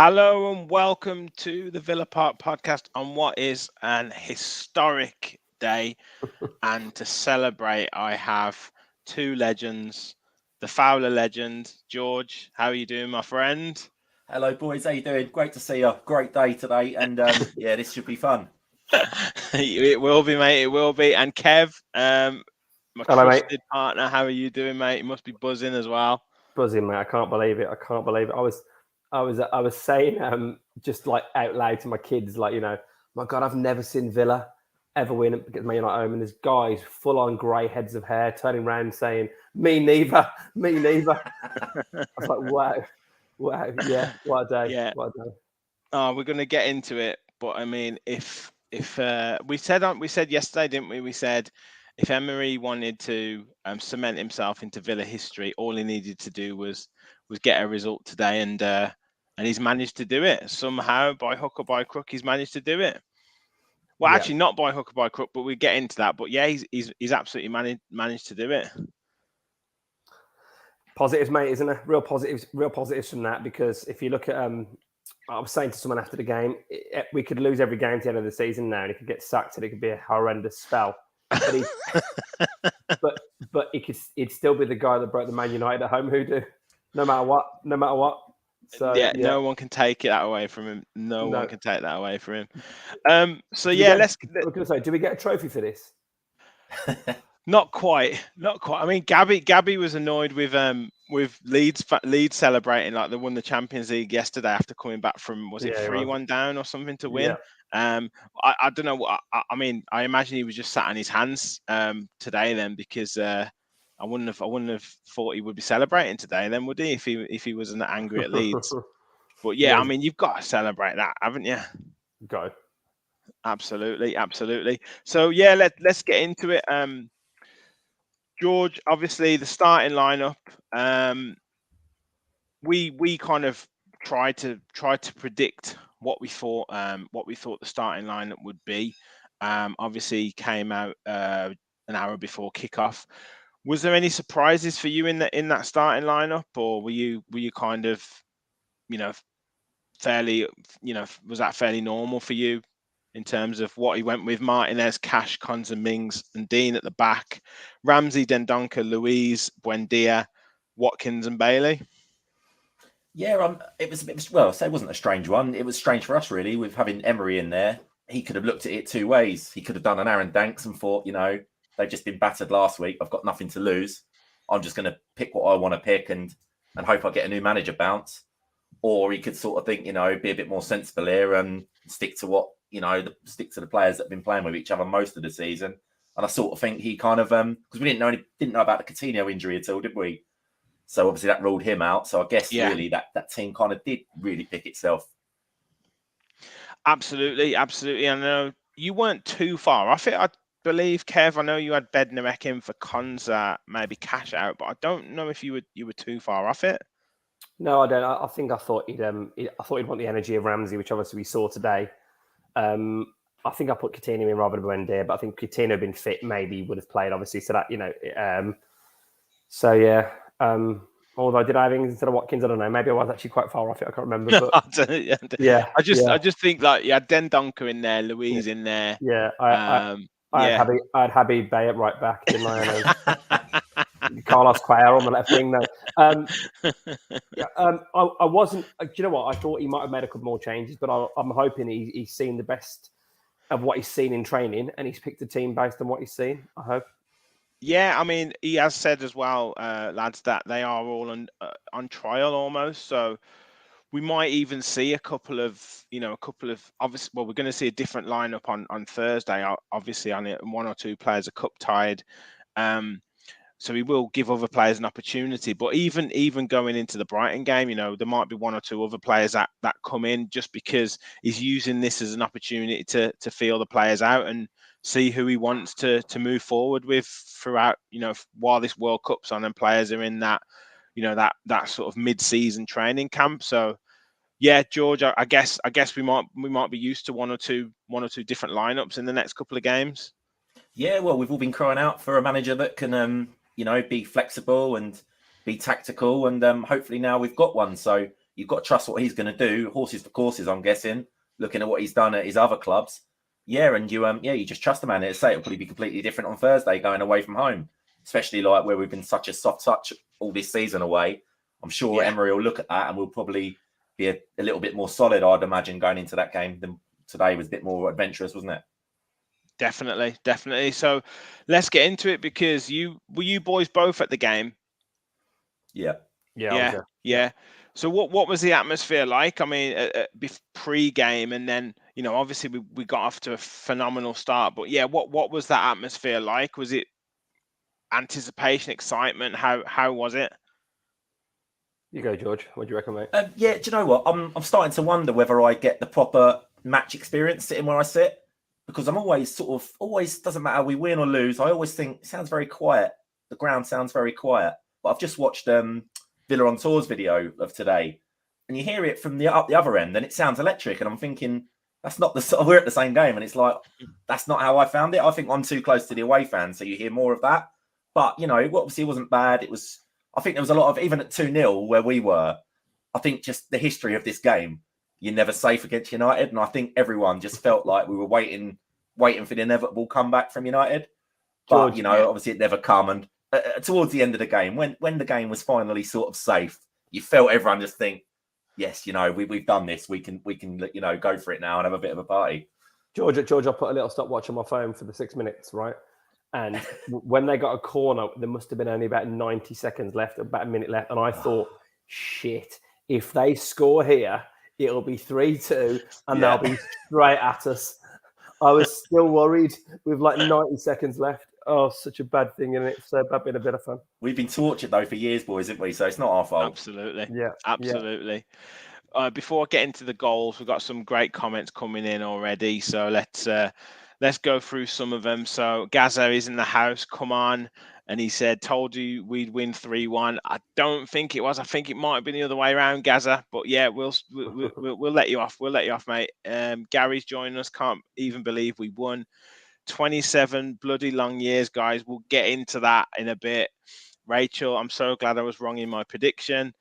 Hello and welcome to the Villa Park podcast on what is an historic day. And to celebrate, I have two legends, the Fowler legend, George. How are you doing, my friend? Hello, boys. How you doing? Great to see you. Great day today, and yeah, this should be fun. It will be, mate. It will be. And Kev, my Hello, mate. trusted partner. How are you doing, mate? You must be buzzing as well. Buzzing, mate. I can't believe it. I was saying just like out loud to my kids, like, my God, I've never seen Villa ever win because Man United home, and there's guys full on grey heads of hair turning around saying, "Me neither, me neither." I was like, wow, yeah, what a day, Yeah. what a day. Oh, we're going to get into it, but I mean, if we said yesterday, didn't we? We said if Emery wanted to cement himself into Villa history, all he needed to do was get a result today, and he's managed to do it somehow by hook or by crook. He's managed to do it. Well, actually, not by hook or by crook, but we get into that. But yeah, he's absolutely managed to do it. Positives, mate, isn't there? Real positives from that, because if you look at I was saying to someone after the game, we could lose every game to the end of the season now, and he could get sacked, and it could be a horrendous spell. But he'd still be the guy that broke the Man United at home hoodoo, no matter what. So yeah, no one can take that away from him. No one can take that away from him. So yeah, I was going to say, do we get a trophy for this? Not quite. I mean, Gabby was annoyed with Leeds celebrating like they won the Champions League yesterday after coming back from 3-1 down or something to win. Yeah. I don't know what I mean. I imagine he was just sat on his hands today then, because I wouldn't have thought he would be celebrating today then, would he? If he wasn't angry at Leeds. But yeah, I mean, you've got to celebrate that, haven't you? Go. Absolutely. So yeah, let's get into it. George, obviously the starting lineup. We kind of tried to predict what we thought the starting lineup would be. Obviously came out an hour before kickoff. Was there any surprises for you in that starting lineup, or were you kind of, fairly, was that fairly normal for you? In terms of what he went with: Martinez, Cash, Konza, Mings, and Dean at the back, Ramsey, Dendoncker, Louise, Buendia, Watkins, and Bailey. Yeah, it was well, so it wasn't a strange one. It was strange for us, really, with having Emery in there. He could have looked at it two ways. He could have done an Aaron Danks and thought, they've just been battered last week. I've got nothing to lose. I'm just going to pick what I want to pick and hope I get a new manager bounce. Or he could sort of think, be a bit more sensible here and stick to what, stick to the players that have been playing with each other most of the season. And I sort of think he kind of, because we didn't know about the Coutinho injury at all, did we? So obviously that ruled him out. So I guess really that team kind of did really pick itself. Absolutely. I know you weren't too far off it. I believe, Kev, I know you had Bednarek in for Konza, maybe Cash out, but I don't know if you were too far off it. No, I don't. I thought he'd want the energy of Ramsey, which obviously we saw today. I think I put Coutinho in rather than Buendia, but I think Coutinho had been fit, maybe would have played, obviously. So that, so yeah. Although I did have Ings instead of Watkins, I don't know. Maybe I was actually quite far off it. I can't remember. But I just think like Dendoncker in there, Louise in there. Yeah, I had Habib Bay at right back, didn't I? Carlos Cuellar on the left wing. No, I wasn't. Do you know what? I thought he might have made a couple more changes, but I'm hoping he's seen the best of what he's seen in training, and he's picked a team based on what he's seen. I hope. Yeah, I mean, he has said as well, lads, that they are all on trial almost. So we might even see a couple of obviously. Well, we're going to see a different lineup on Thursday. Obviously, on it, one or two players are cup tied. So he will give other players an opportunity. But even going into the Brighton game, there might be one or two other players that come in, just because he's using this as an opportunity to feel the players out and see who he wants to move forward with throughout, while this World Cup's on and players are in that, that sort of mid-season training camp. So yeah, George, I guess we might be used to one or two different lineups in the next couple of games. Yeah, well, we've all been crying out for a manager that can be flexible and be tactical, and hopefully now we've got one. So you've got to trust what he's going to do. Horses for courses, I'm guessing. Looking at what he's done at his other clubs, and you just trust the man. It'll probably be completely different on Thursday going away from home, especially like where we've been such a soft touch all this season away. I'm sure Emery will look at that and will probably be a little bit more solid, I'd imagine, going into that game than today was a bit more adventurous, wasn't it? Definitely. So let's get into it because you boys both at the game? Yeah. So what was the atmosphere like? I mean, pre-game, and then obviously we got off to a phenomenal start. But what was that atmosphere like? Was it anticipation, excitement? How was it? You go, George. What do you reckon, mate? Do you know what? I'm starting to wonder whether I get the proper match experience sitting where I sit, because I'm always doesn't matter we win or lose. I always think it sounds very quiet. The ground sounds very quiet. But I've just watched Villa on Tour's video of today, and you hear it from up the other end, and it sounds electric. And I'm thinking that's not we're at the same game, and it's like that's not how I found it. I think I'm too close to the away fans, so you hear more of that. But obviously it wasn't bad. It was. I think there was a lot of, even at 2-0 where we were, I think just the history of this game, you're never safe against United. And I think everyone just felt like we were waiting for the inevitable comeback from United. But, George, obviously it never come. And towards the end of the game, when the game was finally sort of safe, you felt everyone just think, yes, we've done this. We can go for it now and have a bit of a party. George, I put a little stopwatch on my phone for the 6 minutes, right? And when they got a corner, there must have been only about 90 seconds left, about a minute left. And I thought, shit, if they score here, it'll be 3-2 and they'll be straight at us. I was still worried with like 90 seconds left. Oh, such a bad thing, isn't it? So bad, been a bit of fun. We've been tortured, though, for years, boys, haven't we? So it's not our fault. Absolutely. Yeah. Absolutely. Before I get into the goals, we've got some great comments coming in already. So let's go through some of them. So Gaza is in the house. Come on. And he said, told you we'd win 3-1. I don't think it was. I think it might have been the other way around, Gaza. But yeah, we'll let you off. We'll let you off, mate. Gary's joining us. Can't even believe we won. 27 bloody long years, guys. We'll get into that in a bit. Rachel, I'm so glad I was wrong in my prediction.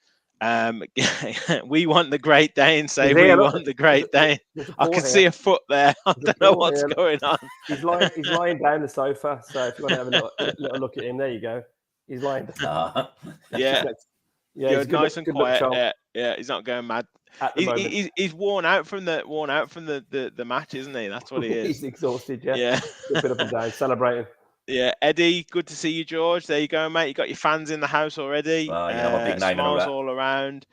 We want the Great Dane. Say we want the Great Dane. I can see a foot there. I don't know what's going on. He's lying down the sofa. So if you want to have a little look at him, there you go. He's lying down. Yeah, he's nice and quiet. Yeah, he's not going mad. He's worn out from the match, isn't he? That's what he is. He's exhausted. Yeah. A bit up and down, celebrating. Yeah, Eddie, good to see you, George. There you go, mate. You got your fans in the house already. Well, a big name smiles all around.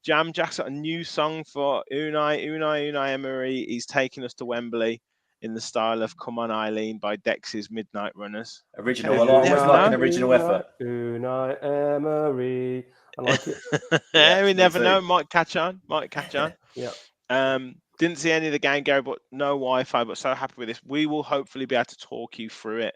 Jam Jack's got a new song for Unai Emery. He's taking us to Wembley in the style of "Come On Eileen" by Dex's Midnight Runners. Original. I always like an original effort. Unai Emery. I like it. We never know. Might catch on. Yeah. Didn't see any of the game, Gary, but no Wi-Fi. But so happy with this. We will hopefully be able to talk you through it.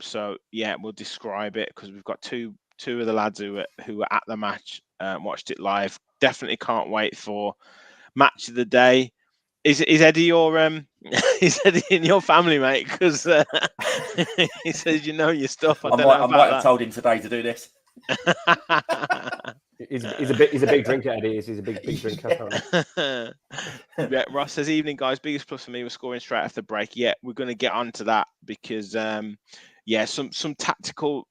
So yeah, we'll describe it because we've got two of the lads who were at the match, watched it live. Definitely can't wait for match of the day. Is Eddie your is Eddie in your family, mate? Because he says your stuff. I might have told him today to do this. He's a big drinker, Eddie. He's a big drinker. Yeah, Ross says, evening guys, biggest plus for me was scoring straight after break. Yeah, we're going to get onto that because some tactical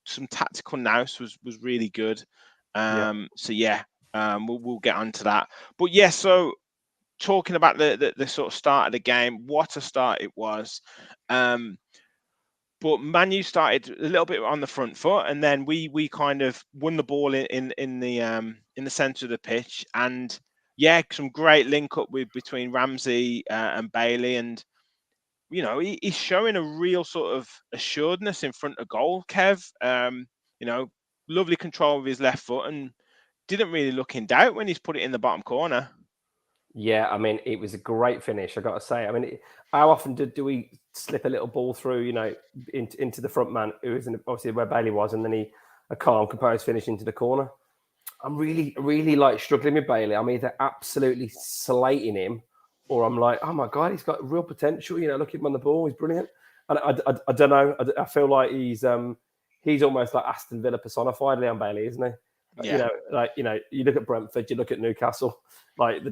nous was really good. We'll get onto that. But yeah, so talking about the sort of start of the game, what a start it was. But Man U started a little bit on the front foot, and then we kind of won the ball in the centre of the pitch, and some great link up between Ramsey and Bailey, and he's showing a real sort of assuredness in front of goal. Kev, lovely control with his left foot, and didn't really look in doubt when he's put it in the bottom corner. Yeah, I mean, it was a great finish, I got to say. I mean, how often do we slip a little ball through, into the front man, who is obviously where Bailey was, and then a calm, composed finish into the corner? I'm really, really struggling with Bailey. I'm either absolutely slating him, or I'm like, oh my God, he's got real potential. Look at him on the ball, he's brilliant. And I don't know. I feel like he's almost like Aston Villa personified, Leon Bailey, isn't he? Yeah. You look at Brentford, you look at Newcastle, like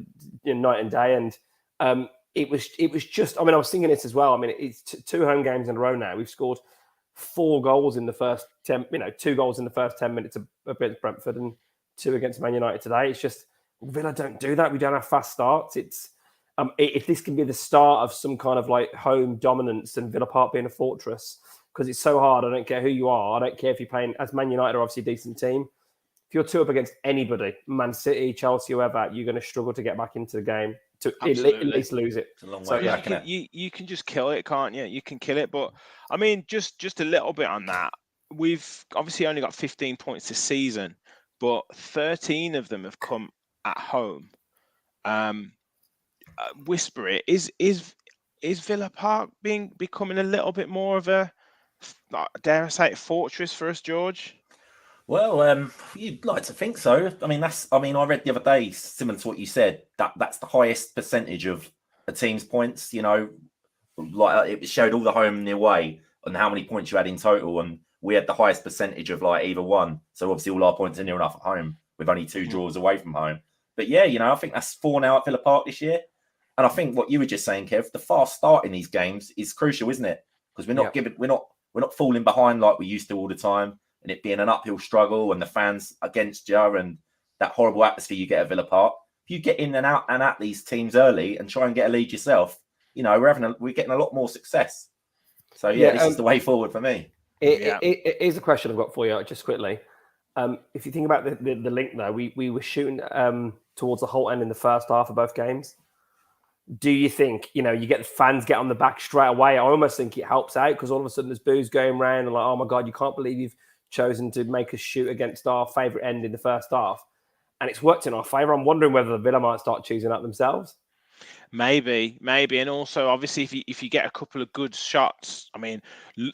night and day, and it was just. I mean, I was thinking this as well. I mean, it's 2 home games in a row now. We've scored 4 goals in the first 10. 2 goals in the first 10 minutes against Brentford and 2 against Man United today. It's just Villa don't do that. We don't have fast starts. It's if this can be the start of some kind of like home dominance and Villa Park being a fortress, because it's so hard. I don't care who you are. I don't care if you're playing as Man United are obviously a decent team. If you're 2 up against anybody, Man City, Chelsea, whoever, you're going to struggle to get back into the game to at least lose it. It's a long way back, you can just kill it, can't you? You can kill it. But I mean, just a little bit on that. We've obviously only got 15 points this season, but 13 of them have come at home. Whisper it. Is Villa Park becoming a little bit more of a, dare I say it, fortress for us, George? Well, you'd like to think so. I mean, I read the other day, similar to what you said, that's the highest percentage of a team's points. Like it showed all the home and the away and how many points you had in total, and we had the highest percentage of like either one. So obviously all our points are near enough at home with only 2 draws away from home. But yeah, I think that's 4 now at Villa Park this year. And I think what you were just saying, Kev, the fast start in these games is crucial, isn't it? Because we're not falling behind like we used to all the time, and it being an uphill struggle and the fans against you and that horrible atmosphere you get at Villa Park. If you get in and out and at these teams early and try and get a lead yourself, we're getting a lot more success. So this is the way forward for me. It is a question I've got for you just quickly. If you think about the link though, we were shooting towards the whole end in the first half of both games. Do you think, you get the fans get on the back straight away? I almost think it helps out because all of a sudden there's boos going around and like, oh my God, you can't believe you've chosen to make us shoot against our favourite end in the first half. And it's worked in our favour. I'm wondering whether the Villa might start choosing that themselves. Maybe. And also, obviously, if you get a couple of good shots, I mean,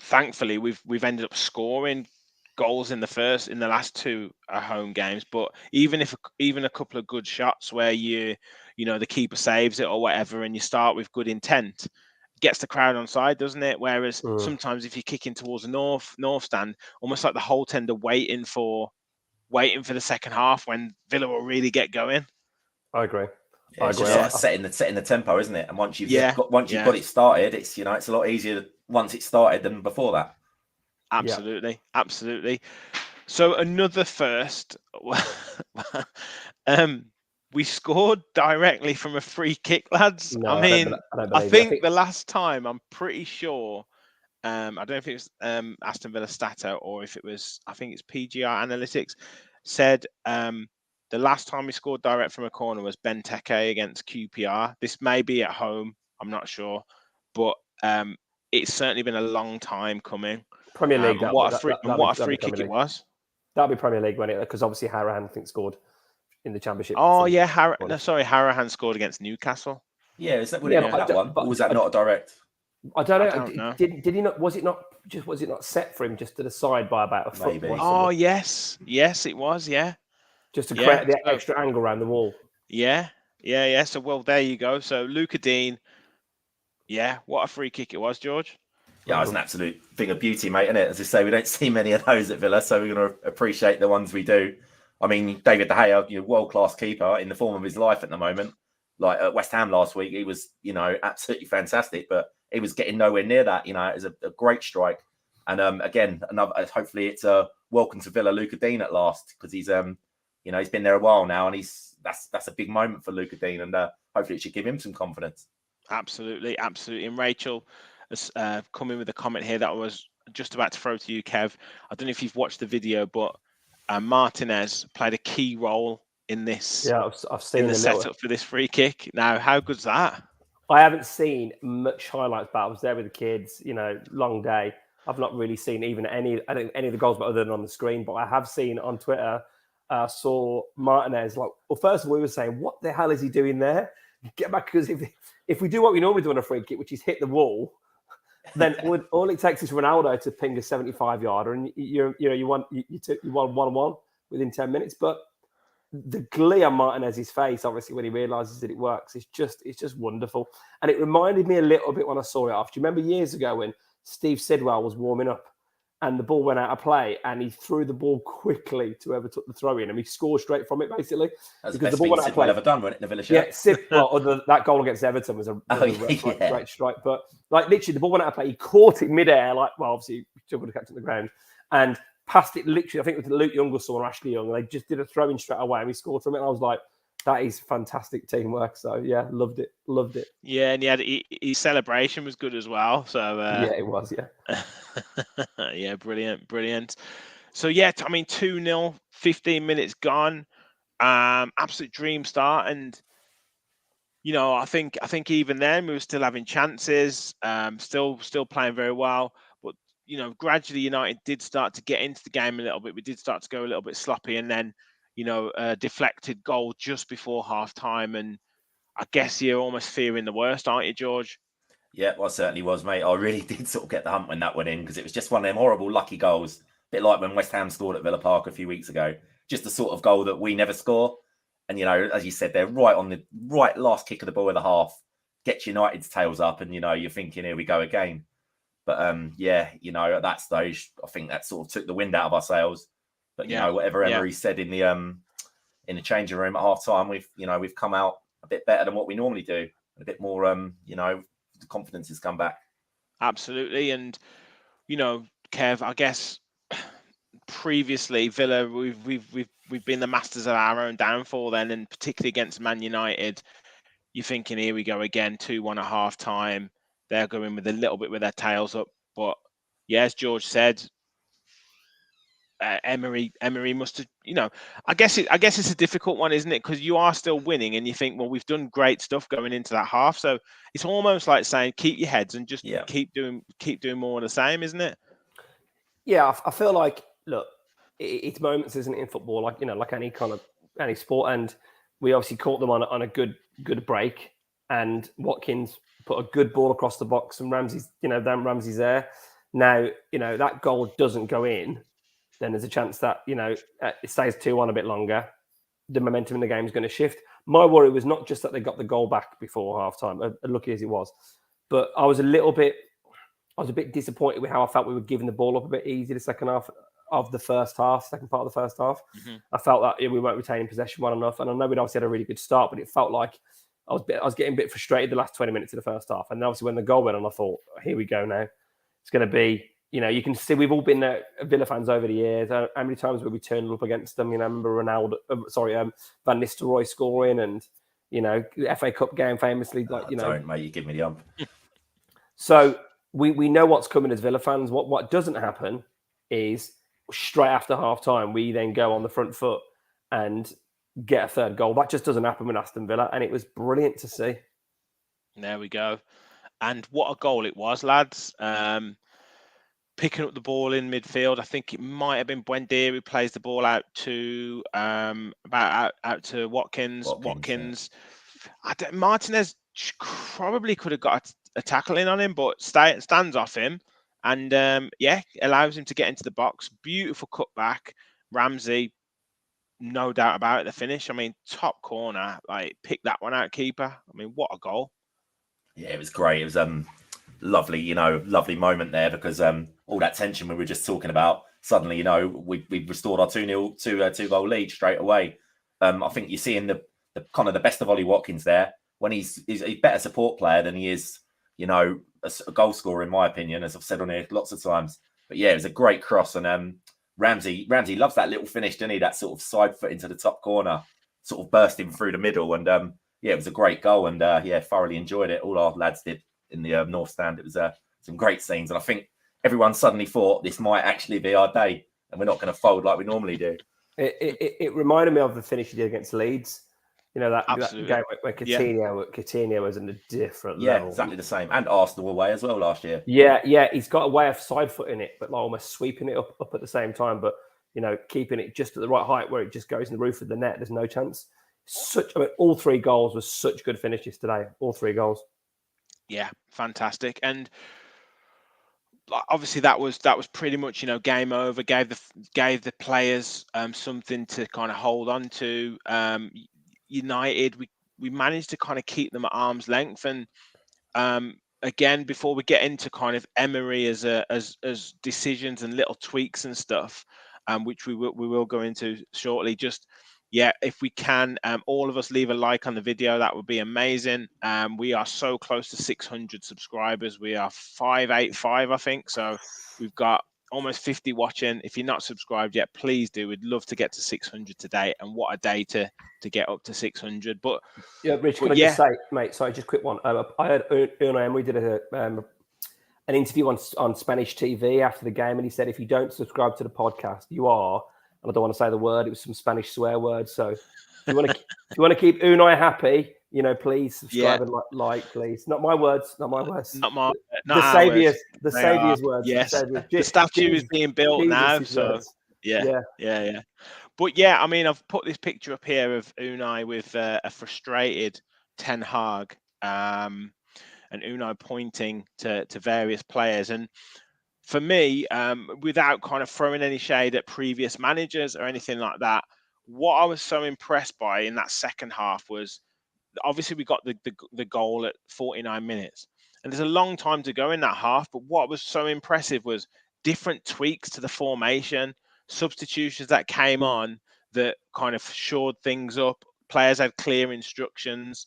thankfully, we've ended up scoring goals in the last 2 home games. But even a couple of good shots where the keeper saves it or whatever, and you start with good intent, gets the crowd on side, doesn't it? Whereas sometimes if you're kicking towards the north stand, almost like the whole tender waiting for the second half when Villa will really get going. I agree. It's just like setting the tempo, isn't it? And once you've got it started, it's it's a lot easier once it's started than before that. Absolutely. So another first. We scored directly from a free kick, lads. No, I think the last time, I'm pretty sure, I don't know if it was Aston Villa Stato or if it was, I think it's PGR Analytics, said the last time we scored direct from a corner was Benteke against QPR. This may be at home, I'm not sure, but it's certainly been a long time coming. Premier League. What a free kick it was. That'll be Premier League, won't it? Because obviously Harahan, I think, scored in the Championship. Oh yeah, Harahan scored against Newcastle. Yeah, is that that one? Or was that not a direct? I don't know. Did he not? Was it not set for him just to the side by about a foot? Maybe. Oh yes, it was. Yeah, just to create the extra angle around the wall. Yeah. So there you go. So Luca Dean. Yeah, what a free kick it was, George. Yeah, it was an absolute thing of beauty, mate, isn't it? As I say, we don't see many of those at Villa, so we're going to appreciate the ones we do. I mean, David De Gea, world-class keeper in the form of his life at the moment. Like at West Ham last week, he was, absolutely fantastic, but he was getting nowhere near that. It was a great strike. And again, hopefully it's a welcome to Villa Luca Dean at last, because he's, he's been there a while now, and that's a big moment for Luca Dean, and hopefully it should give him some confidence. Absolutely. And Rachel has come in with a comment here that I was just about to throw to you, Kev. I don't know if you've watched the video, but Martinez played a key role in this. Yeah, I've seen the setup for this free kick. Now, how good's that? I haven't seen much highlights, but I was there with the kids. Long day. I've not really seen even any of the goals, but other than on the screen. But I have seen on Twitter. Saw Martinez first of all, we were saying, what the hell is he doing there? Get back, because if we do what we normally do on a free kick, which is hit the wall, then all it takes is Ronaldo to ping a 75-yarder, and you won 1-1 within 10 minutes. But the glee on Martinez's face, obviously, when he realises that it works, it's just wonderful. And it reminded me a little bit when I saw it off. Do you remember years ago when Steve Sidwell was warming up and the ball went out of play, and he threw the ball quickly to whoever took the throw in, and he scored straight from it, basically. That's the Because best the ball thing went out of Sidwell play. ever done, wasn't it, in the Villa Yeah, shirt? that goal against Everton was a yeah. great strike. But like literally, the ball went out of play. He caught it midair, obviously he struggled to catch it on the ground, and passed it literally. I think it was Luke Youngleson or Ashley Young, and they just did a throw in straight away, and we scored from it. And I was like, that is fantastic teamwork. So yeah, loved it. Yeah, and his celebration was good as well. So yeah, it was. Yeah, yeah, brilliant. So yeah, I mean 2-0, 15 minutes gone. Absolute dream start, and I think even then we were still having chances, still playing very well. But gradually United did start to get into the game a little bit. We did start to go a little bit sloppy, and then a deflected goal just before half time, and I guess you're almost fearing the worst, aren't you, George? Yeah, well, I certainly was, mate. I really did sort of get the hump when that went in, because it was just one of them horrible lucky goals. A bit like when West Ham scored at Villa Park a few weeks ago. Just the sort of goal that we never score. And, as you said, they're right on the right last kick of the ball of the half. Gets United's tails up, and, you're thinking, here we go again. But, at that stage, I think that sort of took the wind out of our sails. But, whatever Emery said in the changing room at half time, we've come out a bit better than what we normally do. A bit more, the confidence has come back. Absolutely. And Kev, I guess previously Villa, we've been the masters of our own downfall then, and particularly against Man United, you're thinking, here we go again, 2-1 at half time. They're going with a little bit with their tails up. But yeah, as George said, Emery must have, I guess it's a difficult one, isn't it? Because you are still winning, and you think, well, we've done great stuff going into that half. So it's almost like saying, keep your heads and just keep doing more of the same, isn't it? Yeah, I feel like, look, it's moments, isn't it, in football? Like like any sport, and we obviously caught them on a good break, and Watkins put a good ball across the box, and Ramsey's there. Now that goal doesn't go in, then there's a chance that it stays 2-1 a bit longer. The momentum in the game is going to shift. My worry was not just that they got the goal back before half time, lucky as it was, but I was a bit disappointed with how I felt we were giving the ball up a bit easy the second half of the first half, second part of the first half. Mm-hmm. I felt that we weren't retaining possession well enough, and I know we'd obviously had a really good start, but it felt like I was getting a bit frustrated the last 20 minutes of the first half, and obviously when the goal went on, I thought, here we go now. It's going to be. You can see we've all been Villa fans over the years. How many times were we turned up against them? I remember Van Nistelrooy scoring, and the FA Cup game famously. Don't, mate, you give me the ump. So we know what's coming as Villa fans. What doesn't happen is straight after half time we then go on the front foot and get a third goal. That just doesn't happen with Aston Villa, and it was brilliant to see. There we go, and what a goal it was, lads. Picking up the ball in midfield. I think it might have been Buendia who plays the ball out to out to Watkins. Yeah. Martinez probably could have got a tackle in on him, but stands off him, and allows him to get into the box. Beautiful cutback. Ramsey, no doubt about it, the finish. I mean, top corner, pick that one out, keeper. I mean, what a goal. Yeah, it was great. It was lovely, lovely moment there, because all that tension we were just talking about, suddenly, we restored our 2-0 goal lead straight away. I think you're seeing the kind of the best of Ollie Watkins there, when he's a better support player than he is, a goal scorer, in my opinion, as I've said on here lots of times. But yeah, it was a great cross, and Ramsey loves that little finish, doesn't he? That sort of side foot into the top corner, sort of bursting through the middle, and it was a great goal, and thoroughly enjoyed it. All our lads did in the North Stand. It was some great scenes, and I think everyone suddenly thought this might actually be our day, and we're not going to fold like we normally do. It reminded me of the finish he did against Leeds. That game where Coutinho was in a different level. Yeah, exactly the same. And Arsenal away as well last year. Yeah, he's got a way of side footing it, but almost sweeping it up at the same time, but keeping it just at the right height where it just goes in the roof of the net. There's no chance. All three goals were such good finishes today. All three goals. Yeah, fantastic. And obviously that was pretty much game over. Gave the players something to kind of hold on to. United, we managed to kind of keep them at arm's length, and again, before we get into kind of Emery as decisions and little tweaks and stuff, which we will go into shortly, just if we can, all of us leave a like on the video, that would be amazing. We are so close to 600 subscribers. We are 585, I think. So we've got almost 50 watching. If you're not subscribed yet, please do. We'd love to get to 600 today, and what a day to get up to 600. But yeah, Rich, can I just say, mate? Sorry, just a quick one. I heard Unai Emery did an interview on Spanish TV after the game, and he said, if you don't subscribe to the podcast, you are. And I don't want to say the word; it was some Spanish swear word. So, if you want to keep Unai happy, please subscribe and like, please. Not my words. Not the Saviour's words. Yes, the statue is being built now. So, yeah. But I mean, I've put this picture up here of Unai with a frustrated Ten Hag, and Unai pointing to various players. And for me, without kind of throwing any shade at previous managers or anything like that, what I was so impressed by in that second half was, obviously we got the goal at 49 minutes, and there's a long time to go in that half. But what was so impressive was different tweaks to the formation, substitutions that came on that kind of shored things up. Players had clear instructions,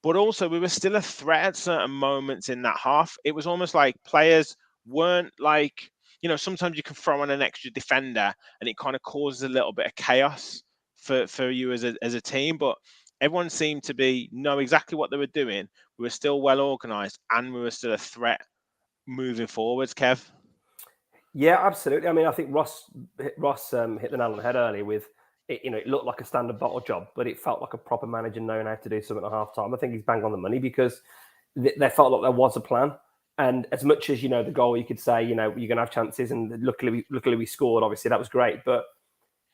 but also we were still a threat at certain moments in that half. It was almost like players weren't like, sometimes you can throw on an extra defender and it kind of causes a little bit of chaos for you as a team. But everyone seemed to know exactly what they were doing. We were still well organised, and we were still a threat moving forwards, Kev. Yeah, absolutely. I mean, I think Ross hit the nail on the head earlier with it. It looked like a standard bottle job, but it felt like a proper manager knowing how to do something at half time. I think he's bang on the money, because they felt like there was a plan. And as much as, the goal, you could say, you're going to have chances, and luckily we scored. Obviously, that was great. But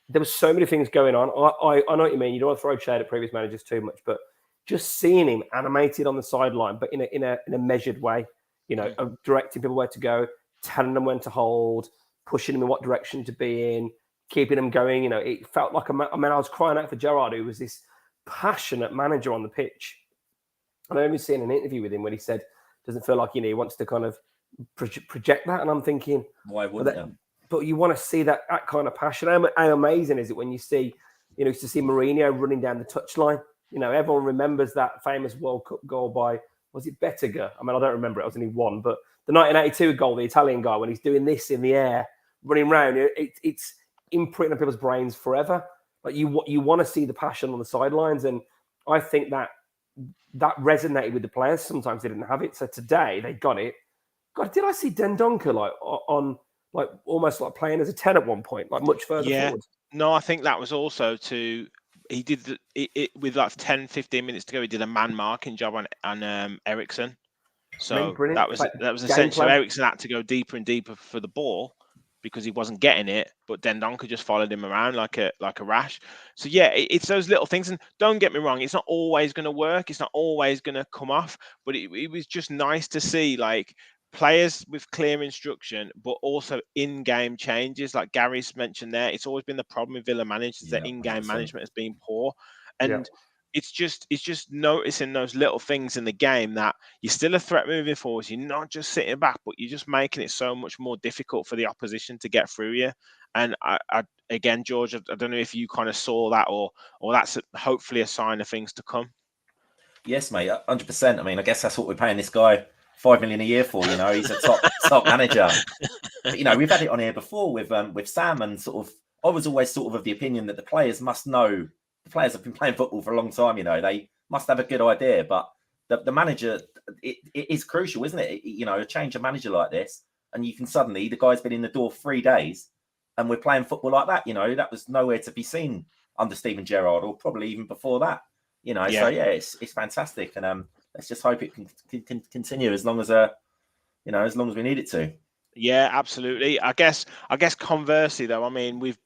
there was so many things going on. I know what you mean. You don't want to throw shade at previous managers too much, but just seeing him animated on the sideline, but in a measured way, directing people where to go, telling them when to hold, pushing them in what direction to be in, keeping them going. It felt like I was crying out for Gerrard, who was this passionate manager on the pitch. And I remember seeing an interview with him when he said, doesn't feel like, he wants to kind of project that. And I'm thinking, why wouldn't you? But you want to see that kind of passion. How amazing is it when you see, to see Mourinho running down the touchline? Everyone remembers that famous World Cup goal by, was it Bettiger? I mean, I don't remember it. It was only one. But the 1982 goal, the Italian guy, when he's doing this in the air, running around, it's imprinting on people's brains forever. Like you want to see the passion on the sidelines. And I think that resonated with the players. Sometimes they didn't have it. So today they got it. God, did I see Dendoncker like almost like playing as a 10 at one point, like much further forward? No, I think that was also he did it with like 10, 15 minutes to go. He did a man marking job on Ericsson. So that was essentially Ericsson had to go deeper and deeper for the ball because he wasn't getting it, but Dendoncker just followed him around like a rash. So it's those little things. And don't get me wrong, it's not always going to work. It's not always going to come off, but it was just nice to see like players with clear instruction, but also in-game changes. Like Gary's mentioned there, it's always been the problem with Villa managers that in-game management has been poor. And it's just noticing those little things in the game that you're still a threat moving forward. You're not just sitting back, but you're just making it so much more difficult for the opposition to get through you. And I again, George, I don't know if you kind of saw that or that's hopefully a sign of things to come. Yes, mate, 100%. I mean, I guess that's what we're paying this guy $5 million a year for. He's a top manager. But, we've had it on here before with Sam, and I was always of the opinion that the players must know. The players have been playing football for a long time. They must have a good idea, but the manager, it is crucial, isn't it? A change of manager like this, and you can suddenly, the guy's been in the door 3 days, and we're playing football like that. That was nowhere to be seen under Steven Gerrard, or probably even before that. So it's fantastic, and let's just hope it can continue as long as as long as we need it to. Yeah, absolutely. I guess conversely though, I mean, we've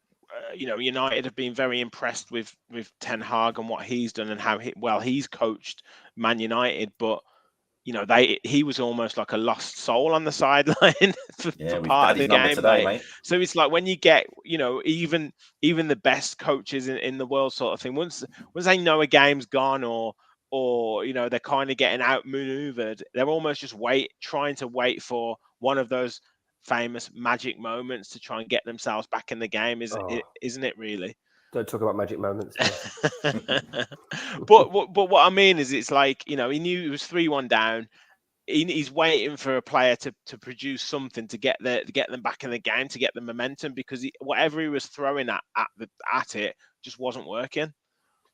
United have been very impressed with Ten Hag and what he's done and how he's coached Man United, but he was almost like a lost soul on the sideline for part of the game today, mate. So it's like when you get even the best coaches in the world sort of thing, once they know a game's gone or or they're kind of getting outmaneuvered, they're almost just trying to wait for one of those famous magic moments to try and get themselves back in the game, isn't it really? Don't talk about magic moments. but what I mean is, it's like, he knew he was 3-1 down. He's waiting for a player to produce something to get them back in the game, to get the momentum, because whatever he was throwing at it just wasn't working.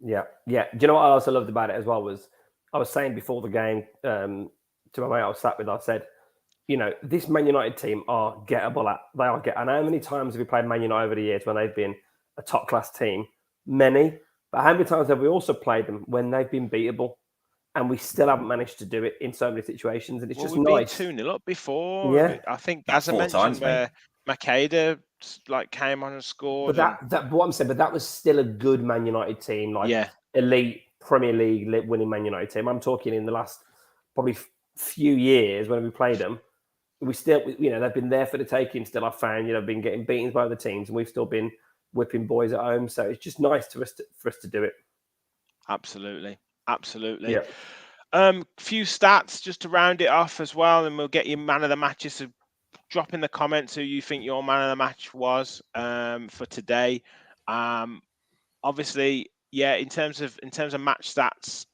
Yeah. Do you know what I also loved about it as well was, I was saying before the game to my mate I was sat with, I said, this Man United team are gettable at. They are and how many times have we played Man United over the years when they've been a top class team? Many. But how many times have we also played them when they've been beatable? And we still haven't managed to do it in so many situations. And it's just nice. We've been 2-0 up before. Yeah. I think, That's as I mentioned, times, where Makeda came on and scored. But what I'm saying, but that was still a good Man United team, elite Premier League winning Man United team. I'm talking in the last probably few years when we played them. We still, they've been there for the taking. Still, I've found, been getting beaten by other teams, and we've still been whipping boys at home. So it's just nice for us to do it. Absolutely. Yeah. Few stats just to round it off as well, and we'll get your man of the matches. So drop in the comments who you think your man of the match was for today. Obviously, in terms of match stats,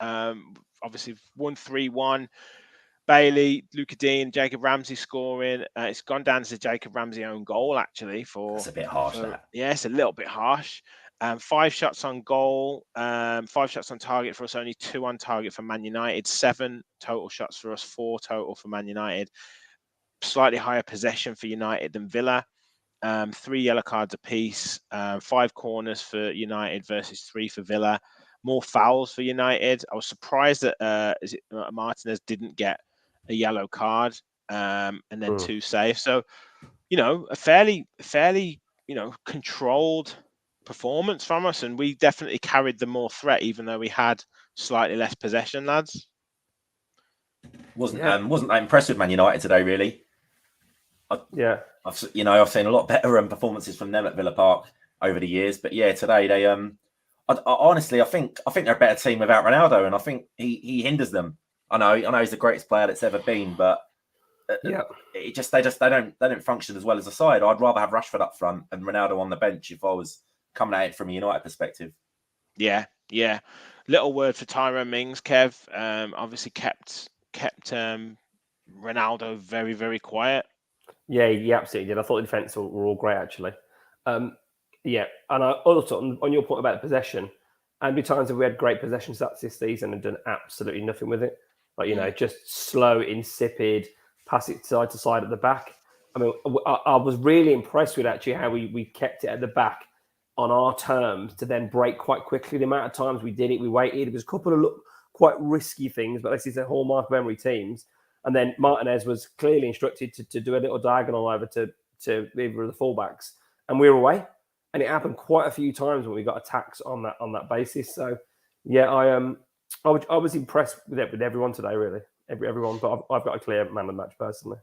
obviously 1-3-1. Bailey, Luka Dean, Jacob Ramsey scoring. It's gone down to the Jacob Ramsey own goal, actually. That's a bit harsh, that. Yeah, it's a little bit harsh. 5 shots on goal, 5 shots on target for us, only 2 on target for Man United. 7 total shots for us, 4 total for Man United. Slightly higher possession for United than Villa. 3 yellow cards apiece. 5 corners for United versus 3 for Villa. More fouls for United. I was surprised that Martinez didn't get a yellow card, and then 2 saves. So, a fairly controlled performance from us, and we definitely carried the more threat, even though we had slightly less possession, lads. Wasn't that impressed with Man United today, really. I've seen a lot better performances from them at Villa Park over the years, but today they honestly, I think they're a better team without Ronaldo, and I think he hinders them. I know he's the greatest player that's ever been, but they don't function as well as a side. I'd rather have Rashford up front and Ronaldo on the bench if I was coming at it from a United perspective. Yeah. Little word for Tyrone Mings, Kev. Obviously kept Ronaldo very, very quiet. Yeah, he absolutely did. I thought the defence were all great, actually. And I also, on your point about possession, how many times have we had great possession stats this season and done absolutely nothing with it? Just slow, insipid, pass it side to side at the back. I mean, I was really impressed with actually how we kept it at the back on our terms to then break quite quickly. The amount of times we did it, we waited. It was a couple of quite risky things, but this is a hallmark of Emery teams. And then Martinez was clearly instructed to do a little diagonal over to either of the fullbacks, and we were away. And it happened quite a few times when we got attacks on that basis. So, I was impressed with everyone today, really, everyone. But I've got a clear man of the match personally.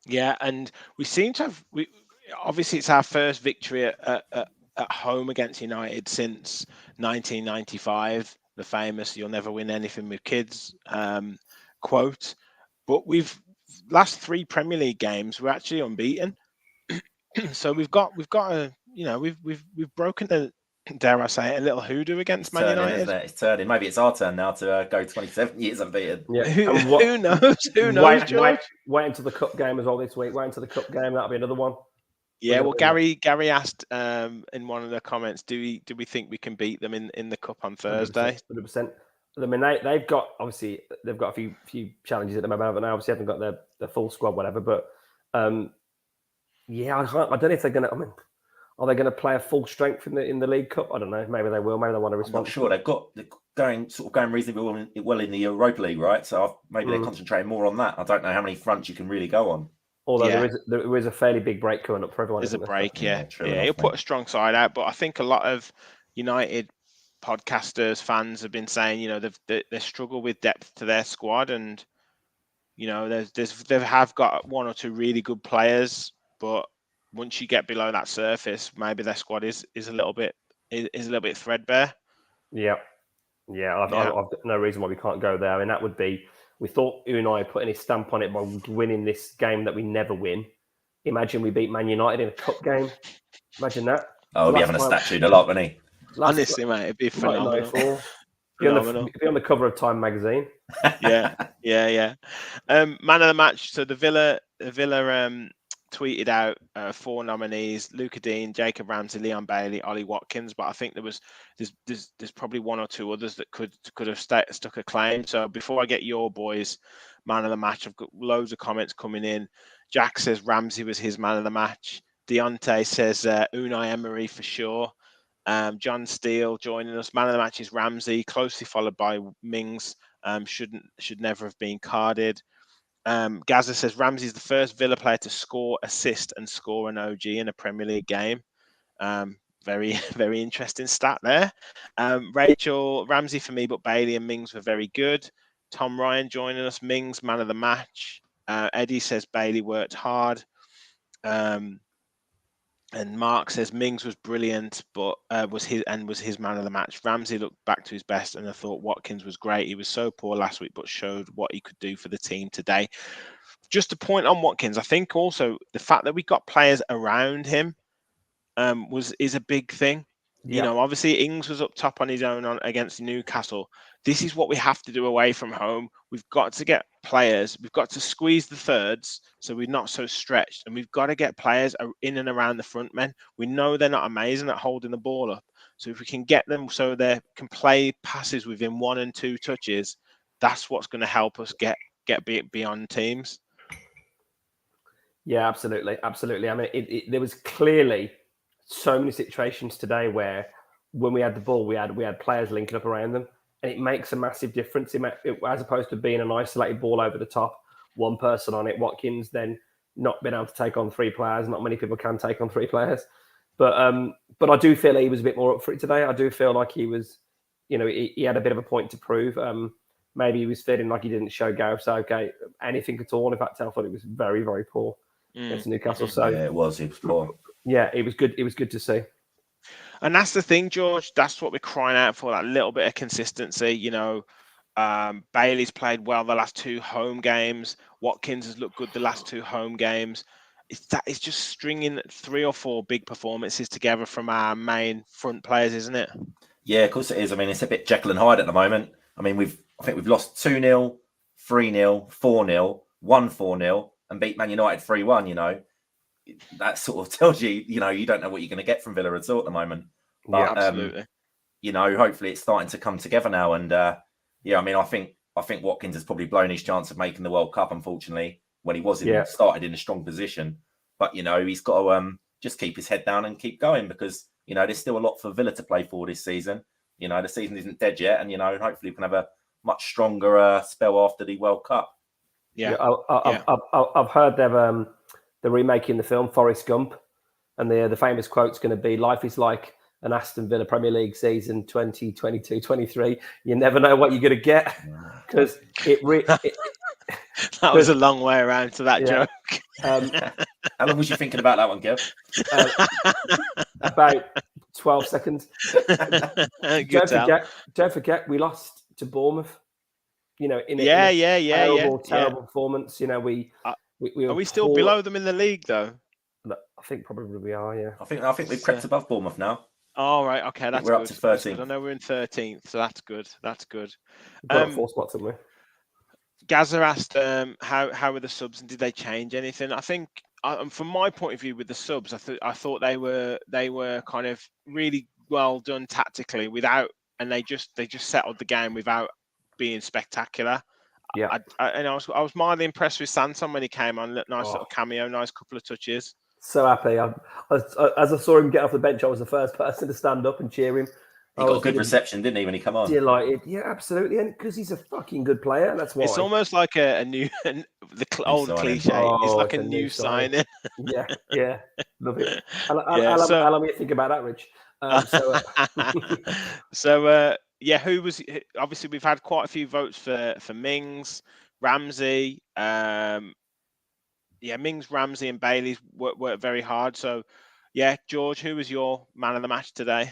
Yeah, and we seem to have. Obviously, it's our first victory at home against United since 1995. The famous "You'll never win anything with kids" quote. But last 3 Premier League games, we're actually unbeaten. So we've broken a, dare I say it, a little hoodoo against Man United. Isn't it? It's turning. Maybe it's our turn now to go 27 years unbeaten. Yeah. Who knows? Who knows, George? Wait until the cup game as well this week. Wait until the cup game. That'll be another one. Yeah, well, Gary asked in one of the comments, do we think we can beat them in the cup on Thursday? 100%. I mean, they've got a few challenges at the moment, but they obviously haven't got their full squad, whatever. But I don't know if they're going to. I mean, are they going to play a full strength in the League Cup? I don't know. Maybe they will. Maybe they want to respond. I'm not sure. They're going reasonably well in the Europa League, right? So maybe they're concentrating more on that. I don't know how many fronts you can really go on. Although there is a fairly big break coming up for everyone. There's a break, yeah. Enough, he'll put a strong side out, but I think a lot of United podcasters, fans have been saying, they struggle with depth to their squad, and they have got 1 or 2 really good players, but once you get below that surface, maybe their squad is a little bit threadbare. Yeah. Yeah, I've got no reason why we can't go there. I mean, that would be. We thought Unai putting his stamp on it by winning this game that we never win. Imagine we beat Man United in a cup game. Imagine that. Oh, he'll be having a statue a lot, won't he? Honestly, mate, it'd be phenomenal. 1994. Be on the cover of Time magazine. Yeah. Man of the match. So the Villa tweeted out 4 nominees: Luca Dean, Jacob Ramsey, Leon Bailey, Ollie Watkins. But I think there's probably 1 or 2 others that could have stuck a claim. So before I get your boys man of the match, I've got loads of comments coming in. Jack says Ramsey was his man of the match. Deontay says Unai Emery for sure. John Steele joining us. Man of the match is Ramsey, closely followed by Mings. Should never have been carded. Gaza says Ramsey's the first Villa player to score, assist, and score an OG in a Premier League game. Very, very interesting stat there. Rachel, Ramsey for me, but Bailey and Mings were very good. Tom Ryan joining us. Mings, man of the match. Eddie says Bailey worked hard. And Mark says Mings was brilliant, but was his man of the match. Ramsey looked back to his best, and I thought Watkins was great. He was so poor last week, but showed what he could do for the team today. Just a point on Watkins, I think also the fact that we got players around him is a big thing. Yeah. You know, obviously Ings was up top on his own against Newcastle. This is what we have to do away from home. We've got to get players. We've got to squeeze the thirds so we're not so stretched. And we've got to get players in and around the front men. We know they're not amazing at holding the ball up. So if we can get them so they can play passes within 1 and 2 touches, that's what's going to help us get beyond teams. Yeah, absolutely. I mean, there was clearly so many situations today where when we had the ball, we had players linking up around them, and it makes a massive difference. As opposed to being an isolated ball over the top, one person on it. Watkins then not being able to take on 3 players. Not many people can take on 3 players, but I do feel he was a bit more up for it today. I do feel like he was, he had a bit of a point to prove. Maybe he was feeling like he didn't show Gareth Southgate anything at all. In fact, I thought it was very, very poor against Newcastle. So yeah, it was poor. Yeah, it was good. It was good to see. And that's the thing, George. That's what we're crying out for, that little bit of consistency. Bailey's played well the last 2 home games. Watkins has looked good the last 2 home games. It's just stringing 3 or 4 big performances together from our main front players, isn't it? Yeah, of course it is. I mean, it's a bit Jekyll and Hyde at the moment. I mean, I think we've lost 2-0, 3-0, 4-0, 1-4-0, and beat Man United 3-1, That sort of tells you, you don't know what you're going to get from Villa at all at the moment. But, yeah, absolutely. Hopefully it's starting to come together now. And I mean, I think Watkins has probably blown his chance of making the World Cup, unfortunately, when he started in a strong position. But he's got to just keep his head down and keep going, because there's still a lot for Villa to play for this season. The season isn't dead yet, and hopefully we can have a much stronger spell after the World Cup. Yeah, I've heard they're remaking the film Forrest Gump, and the famous quote's going to be, "Life is like an Aston Villa Premier League season 2022-23. You never know what you're going to get," because that was a long way around to that joke. How long was you thinking about that one, Kev? About 12 seconds. Don't forget, we lost to Bournemouth. In a terrible performance. Are we still below them in the league, though? I think probably we are. Yeah. I think we've crept above Bournemouth now. Oh, right. Okay, that's we're good. Up to 13th. I know we're in 13th, so that's good. We've got 4 spots, haven't we? Gaza asked, how were the subs, and did they change anything? I think, from my point of view, with the subs, I thought they were kind of really well done tactically, and they just settled the game without being spectacular. Yeah, I was mildly impressed with Sanson when he came on. Nice little cameo, nice couple of touches. So happy. As I saw him get off the bench, I was the first person to stand up and cheer him. He got a good reception, didn't he, when he come on? Delighted. Yeah, absolutely. And because he's a fucking good player, that's why. It's almost like a new, the old cliche. It's like a new signing. Yeah. Love it. How long do you think about that, Rich? Who was? Obviously, we've had quite a few votes for Mings, Ramsey. Mings, Ramsey, and Bailey's worked very hard. So, George, who was your man of the match today?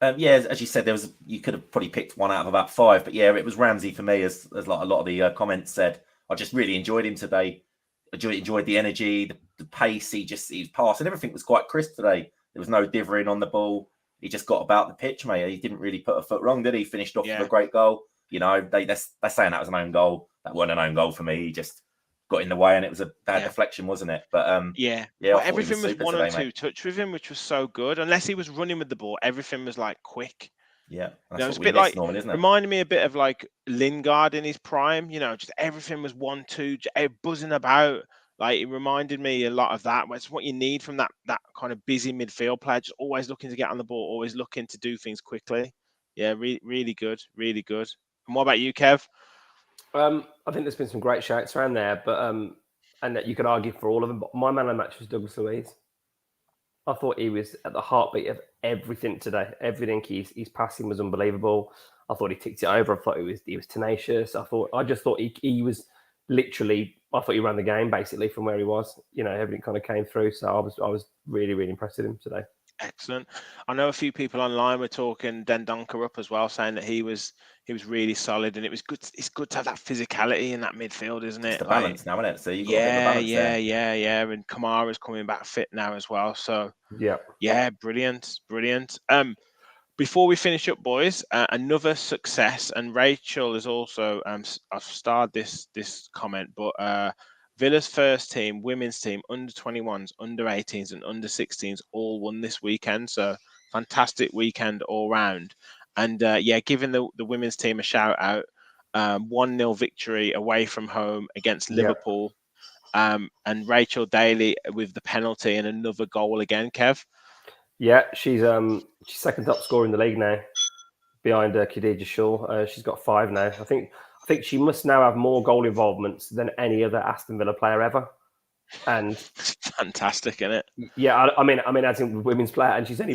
Yeah, as you said, you could have probably picked one out of about 5, but yeah, it was Ramsey for me, as like a lot of the comments said. I just really enjoyed him today. Enjoyed the energy, the pace. He was passing. Everything was quite crisp today. There was no dithering on the ball. He just got about the pitch, mate. He didn't really put a foot wrong, did he? Finished off with a great goal. You know, they're saying that was an own goal. That wasn't an own goal for me. He just got in the way, and it was a bad deflection, wasn't it? But yeah, I thought everything was super 1 today, and 2 mate. touch with him, which was so good. Unless he was running with the ball, everything was like quick. Yeah, that's what we miss, Norman, isn't it? Reminded me a bit of like Lingard in his prime. You know, just everything was 1-2, buzzing about. Like, it reminded me a lot of that. It's what you need from that kind of busy midfield player, just always looking to get on the ball, always looking to do things quickly. Yeah, really good, really good. And what about you, Kev? I think there's been some great shouts around there, but and that you could argue for all of them. But my man of the match was Douglas Luiz. I thought he was at the heartbeat of everything today. Everything his passing was unbelievable. I thought he ticked it over. I thought he was tenacious. I just thought he was literally. I thought he ran the game basically from where he was. You know, everything kind of came through. So I was really impressed with him today. Excellent. I know a few people online were talking Dendoncker up as well, saying that he was really solid, and it was good. It's good to have that physicality in that midfield, isn't it? It's the balance now, isn't it? So you've got a bit of a balance there. Yeah. And Kamara's coming back fit now as well. So yeah, brilliant. Before we finish up, boys, another success, and Rachel is also I've starred this comment, but Villa's first team, women's team, under 21s, under 18s, and under 16s all won this weekend. So fantastic weekend all round. And giving the women's team a shout out, 1-0 victory away from home against Liverpool. And Rachel Daly with the penalty and another goal again, Kev. Yeah, she's second top scorer in the league now, behind Khadija Shaw. She's got 5 now. I think she must now have more goal involvements than any other Aston Villa player ever. And it's fantastic, isn't it? Yeah, I mean, as in women's player, and she's only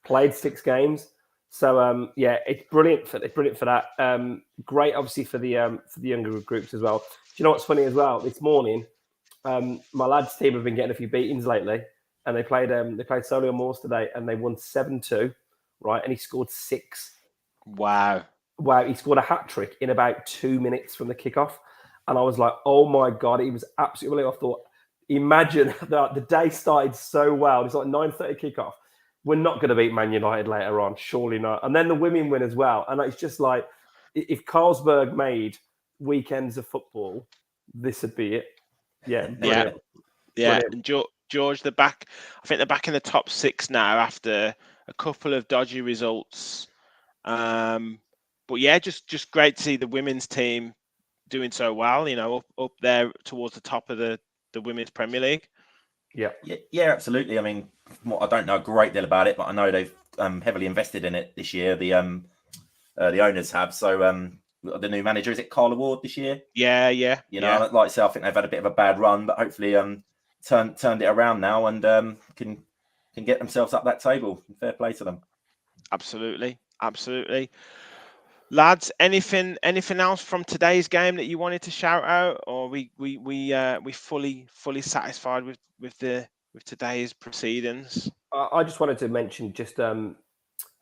played 6 games. So it's brilliant for that. Great, obviously for the younger groups as well. Do you know what's funny as well? This morning, my lads' team have been getting a few beatings lately, and they played Solihull Moors today, and they won 7-2, right? And he scored 6. Wow! He scored a hat trick in about 2 minutes from the kickoff, and I was like, oh my god, he was absolutely brilliant. I thought, imagine that the day started so well. It's like 9:30 kickoff. We're not going to beat Man United later on, surely not. And then the women win as well, and it's just like, if Carlsberg made weekends of football, this would be it. Yeah. Brilliant. And George, I think they're back in the top 6 now after a couple of dodgy results. But yeah, just great to see the women's team doing so well. You know, up there towards the top of the women's Premier League. Yeah, absolutely. I mean, I don't know a great deal about it, but I know they've heavily invested in it this year. The owners have. So the new manager, is it Carla Ward this year? Yeah. You know, like I say, I think they've had a bit of a bad run, but hopefully turned it around now and can get themselves up that table. Fair play to them. Absolutely. Lads, anything else from today's game that you wanted to shout out, or we fully satisfied with today's proceedings? I just wanted to mention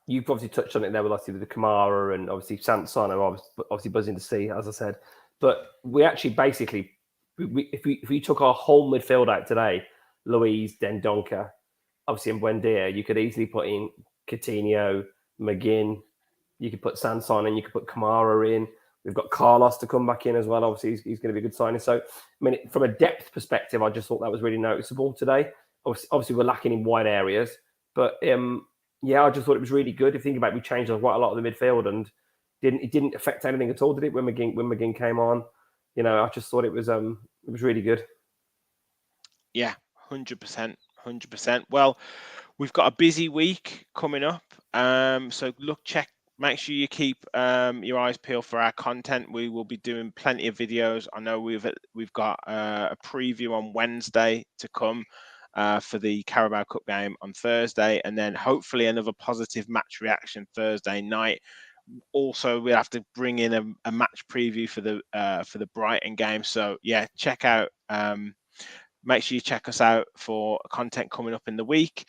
you've obviously touched on it there with the Kamara and obviously Sanson. I was obviously buzzing to see, as I said, but we actually basically, if we took our whole midfield out today, Luiz, Dendoncker, obviously and Buendia, you could easily put in Coutinho, McGinn. You could put Sanson in, you could put Kamara in. We've got Carlos to come back in as well. Obviously, he's going to be a good signing. So, I mean, from a depth perspective, I just thought that was really noticeable today. Obviously we're lacking in wide areas. But, I just thought it was really good. If you think about it, we changed quite a lot of the midfield and it didn't affect anything at all, did it, when McGinn came on? You know, I just thought it was really good. Yeah, 100%. Well, we've got a busy week coming up. So make sure you keep your eyes peeled for our content. We will be doing plenty of videos. I know we've got a preview on Wednesday to come for the Carabao Cup game on Thursday, and then hopefully another positive match reaction Thursday night. Also, we'll have to bring in a match preview for the Brighton game. So yeah, check out. Make sure you check us out for content coming up in the week.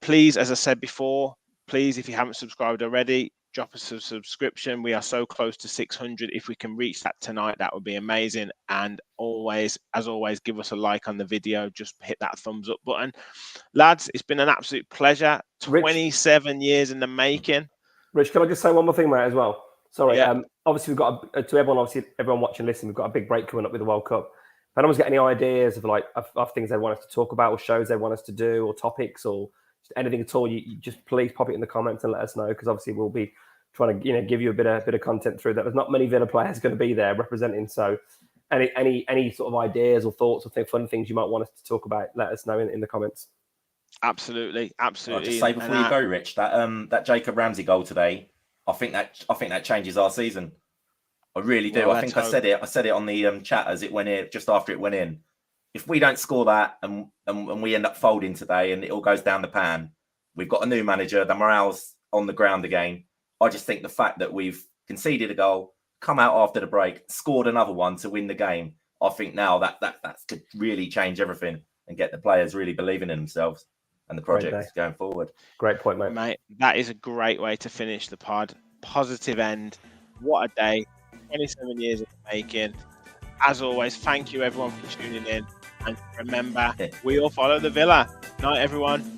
Please, as I said before, Please, if you haven't subscribed already, drop us a subscription. We are so close to 600. If we can reach that tonight, that would be amazing. And always, as always, give us a like on the video. Just hit that thumbs up button. Lads, it's been an absolute pleasure. 27 years in the making. Rich, can I just say one more thing, mate, as well? Sorry. Yeah. Obviously, we've got to everyone. Obviously, everyone watching, listening, we've got a big break coming up with the World Cup. If anyone's got any ideas of things they want us to talk about, or shows they want us to do, or topics, or just anything at all, you just please pop it in the comments and let us know, because obviously we'll be trying to give you a bit of content through that. There's not many Villa players going to be there representing, so any sort of ideas or thoughts or fun things you might want us to talk about, let us know in the comments. Absolutely. I'll just say before you go, Rich, that Jacob Ramsey goal today, I think that changes our season. I really do. Well, I think I said it on the chat as it went in, just after it went in. If we don't score that and we end up folding today and it all goes down the pan, we've got a new manager, the morale's on the ground again. I just think the fact that we've conceded a goal, come out after the break, scored another one to win the game, I think now that could really change everything and get the players really believing in themselves and the project going forward. Great point, mate. Mate, that is a great way to finish the pod. Positive end. What a day. 27 years in the making. As always, thank you everyone for tuning in. And remember, we all follow the Villa. Night, everyone.